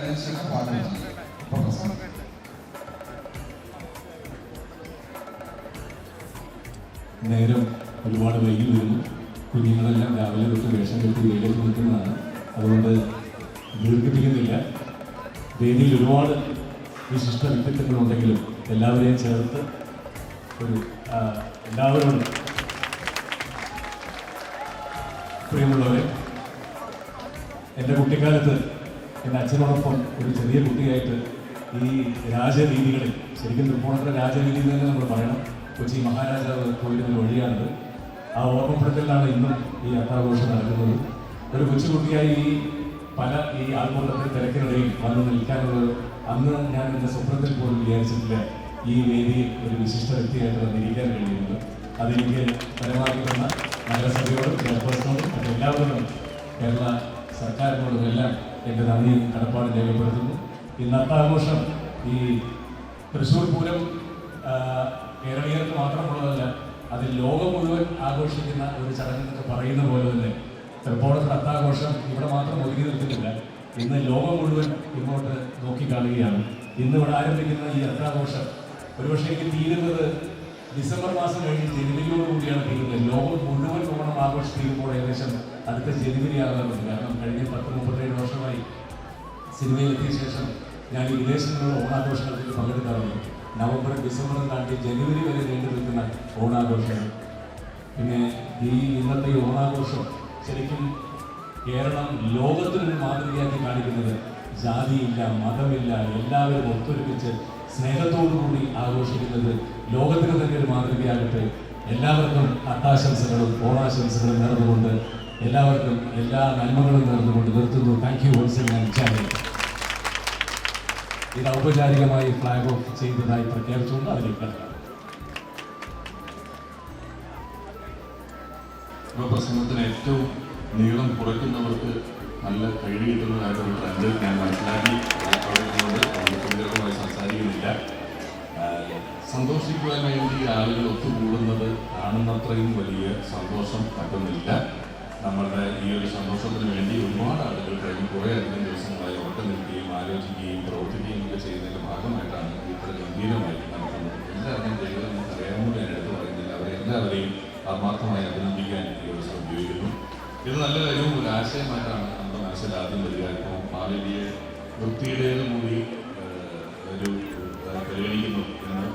കഴിഞ്ഞ പാടുന്നത്. നേരം ഒരുപാട് വൈകി വരുന്നു. കുഞ്ഞുങ്ങളെല്ലാം രാവിലെ തൊട്ട് വേഷം കെട്ടി വേദിയിൽ നിൽക്കുന്നതാണ്. അതുകൊണ്ട് ദീർഘിപ്പിക്കുന്നില്ല. വേദിയിൽ ഒരുപാട് വിശിഷ്ട വ്യക്തിത്വങ്ങളുണ്ടെങ്കിലും എല്ലാവരെയും ചേർത്ത് എല്ലാവരോടും പ്രിയമുള്ളവരെ, എൻ്റെ കുട്ടിക്കാലത്ത് എൻ്റെ അച്ഛനോടൊപ്പം ഒരു ചെറിയ കുട്ടിയായിട്ട് ഈ രാജരീതികളിൽ, ശരിക്കും തൃപ്പൂണിത്തുറ രാജരീതി എന്ന് തന്നെ നമ്മൾ പറയണം, കൊച്ചി മഹാരാജാവ് പോയിരുന്ന വഴിയാണത്. ആ ഓർമ്മപ്പെടുത്തലിലാണ് ഇന്നും ഈ യാത്രാഘോഷം നടക്കുന്നത്. ഒരു കൊച്ചുകുട്ടിയായി ഈ ആൾക്കൂട്ടത്തിൽ തിരക്കിനിടയിൽ വന്ന് നിൽക്കാനുള്ള അന്ന് ഞാൻ എൻ്റെ സ്വപ്നത്തിൽ പോലും വിചാരിച്ചിട്ടില്ല ഈ വേദിയിൽ ഒരു വിശിഷ്ട വ്യക്തിയായിട്ട് വന്നിരിക്കാൻ കഴിയുന്നത്. അതെനിക്ക് പരമാവധി തന്ന നഗരസഭയോടും ചെയർപേഴ്സണോടും മറ്റെല്ലാവരോടും കേരള സർക്കാരിനോടും എല്ലാം എൻ്റെ നന്ദിയും കടപ്പാടും രേഖപ്പെടുത്തുന്നു. ഇന്നത്തെ ആഘോഷം ഈ തൃശ്ശൂർ പൂരം കേരളീയർക്ക് മാത്രമുള്ളതല്ല, അതിൽ ലോകം മുഴുവൻ ആഘോഷിക്കുന്ന ഒരു ചടങ്ങെന്നൊക്കെ പറയുന്ന പോലെ തന്നെ തൃപ്പൂണിത്തുറ അത്താഘോഷം ഇവിടെ മാത്രം ഒതുങ്ങി നിൽക്കുന്നില്ല. ഇന്ന് ലോകം മുഴുവൻ ഇങ്ങോട്ട് നോക്കിക്കാണുകയാണ്. ഇന്ന് ഇവിടെ ആരംഭിക്കുന്ന ഈ അത്താഘോഷം ഒരുപക്ഷെ എനിക്ക് തീരുന്നത് ഡിസംബർ മാസം കഴിഞ്ഞ് ജനുവരിയോടുകൂടിയാണ് തീരുന്നത്. ലോകം മുഴുവൻ ഓണം ആഘോഷിക്കുമ്പോൾ ഏകദേശം അടുത്ത ജനുവരി ആകാറുണ്ട്. കാരണം കഴിഞ്ഞ 37 വർഷമായി സിനിമയിലെത്തിയ ശേഷം ഞാൻ ഈ വിദേശങ്ങളിലുള്ള ഓണാഘോഷങ്ങൾക്ക് പങ്കെടുക്കാറുണ്ട്. നവംബറും ഡിസംബറും താണ്ടി ജനുവരി വരെ നീണ്ടു നിൽക്കുന്ന ഓണാഘോഷങ്ങൾ. പിന്നെ ഇന്നത്തെ ഈ ഓണാഘോഷം ശരിക്കും കേരളം ലോകത്തിനൊരു മാതൃകയാക്കി കാണിക്കുന്നത് ജാതിയില്ല, മതമില്ല, എല്ലാവരും ഒത്തൊരുമിച്ച് സ്നേഹത്തോടുകൂടി ആഘോഷിക്കുന്നത് ലോകത്തിന് തന്നെ ഒരു മാതൃകയാകട്ടെ. എല്ലാവർക്കും അത്താശംസകളും ഓണാശംസകളും നേർന്നുകൊണ്ട്, എല്ലാവർക്കും എല്ലാ നന്മകളും നേർന്നുകൊണ്ട് നിർത്തുന്നു. Thank you once again. Channel ഇത് ഔപചാരികമായി ഫ്ലാഗ് ഓഫ് ചെയ്തതായി പ്രഖ്യാപിച്ചുകൊണ്ട് അതിലേക്ക് കടക്കാം. പ്രസംഗത്തിന് ഏറ്റവും നീളം കുറയ്ക്കുന്നവർക്ക് നല്ല കൈഡി കിട്ടുന്നതായിട്ടൊരു ട്രെൻഡ് ഞാൻ മനസ്സിലാക്കി. ദീർഘമായി സംസാരിക്കുന്നില്ല. സന്തോഷിക്കുവാൻ വേണ്ടി ആളുകൾ ഒത്തുകൂടുന്നത് കാണുന്നത്രയും വലിയ സന്തോഷം മറ്റൊന്നില്ല. നമ്മളുടെ ഈ ഒരു സന്തോഷത്തിന് വേണ്ടി ഒരുപാട് ആളുകൾ കഴിഞ്ഞ് കുറേയധികം ദിവസങ്ങളായി ഉറക്കം നിൽക്കുകയും ആലോചിക്കുകയും പ്രവർത്തിക്കുകയും ഒക്കെ ചെയ്യുന്നതിൻ്റെ ഭാഗമായിട്ടാണ് ഇത്ര ഗംഭീരമായി നടക്കുന്നത്. എല്ലാവരെയും ദൈവം നമുക്ക് അറിയാവുന്നത് ഞാൻ എടുത്ത് പറയുന്നില്ല. അവരെല്ലാവരെയും ആത്മാർത്ഥമായി അഭിനന്ദിക്കാൻ ഈ ഒരു ശ്രമം ഉപയോഗിക്കുന്നു. ഇത് നല്ല കാര്യവും ഒരു ആശയമായിട്ടാണ് നമ്മുടെ മനസ്സിൽ ആദ്യം വരിക. ഇപ്പോൾ മാലിന്യ വൃത്തിയുടേതും കൂടി ഒരു പരിഗണിക്കുന്നു എന്ന്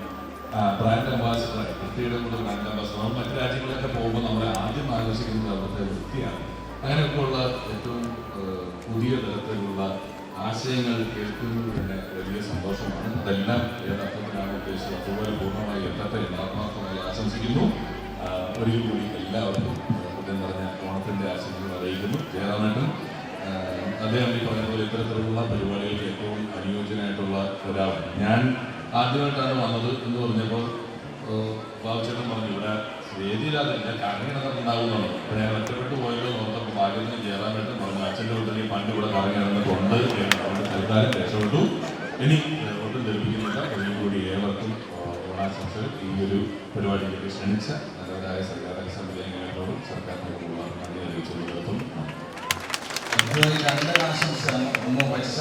ബ്രാൻഡ് അംബാസിഡർ, വൃത്തിയുടെ കൂടെ ബ്രാൻഡ് അംബാസിഡർ. നമ്മൾ മറ്റു രാജ്യങ്ങളിലൊക്കെ പോകുമ്പോൾ നമ്മളെ ആദ്യം ആകർഷിക്കുന്നത് അവിടുത്തെ വൃത്തിയാണ്. അങ്ങനെയൊക്കെയുള്ള ഏറ്റവും പുതിയ തരത്തിലുള്ള ആശയങ്ങൾ കേൾക്കുന്നത് തന്നെ വലിയ സന്തോഷമാണ്. അതെല്ലാം ഏതർത്ഥത്തിലാണ് ഉദ്ദേശിച്ചത് അതുപോലെ പൂർണ്ണമായി എത്തട്ടെ എന്ന് ആത്മാർത്ഥമായി ആശംസിക്കുന്നു. ഒരിക്കൽ കൂടി എല്ലാവർക്കും ഹൃദയം നിറഞ്ഞ ഓണത്തിൻ്റെ ആശംസകൾ അറിയിക്കുന്നു. ജയറാമേട്ടൻ അദ്ദേഹം ഈ പറഞ്ഞ പോലെ ഇത്തരത്തിലുള്ള പരിപാടികൾക്ക് ഏറ്റവും അനുയോജ്യനായിട്ടുള്ള ഒരാളാണ്. ഞാൻ ആദ്യമായിട്ടാണ് വന്നത് എന്ന് പറഞ്ഞപ്പോൾ ബാബുചേട്ടൻ പറഞ്ഞു ഇവിടെ വേദിയിലാതില്ല കറങ്ങിടന്നുണ്ടാവുന്നതാണ്. അപ്പോൾ ഞാൻ ഒറ്റപ്പെട്ട് പോയത് ഓർത്തപ്പോൾ ഭാഗ്യത്തിന് ജയറാമേട്ടൻ പറഞ്ഞു അച്ഛൻ്റെ വീട്ടിലേക്ക് പണ്ട് ഇവിടെ കറങ്ങിടന്നുണ്ട്. അവിടെ തൽക്കാലം രക്ഷപ്പെട്ടു. ഇനി ഒട്ടും ധരിപ്പിക്കുന്നില്ല. ഒരിക്കൽ കൂടി ഏവർക്കും ഓണാശംസകൾ. ഈ ഒരു പരിപാടിയിലേക്ക് ക്ഷണിച്ച നല്ലവരായ സർക്കാർ സംവിധാനങ്ങളോടും സർക്കാരിനോടുമുള്ള നന്ദി അറിയിച്ചുകൊണ്ട് നിർത്തുന്നു. രണ്ട് ആശംസ. ഒന്ന് വയസ്സ്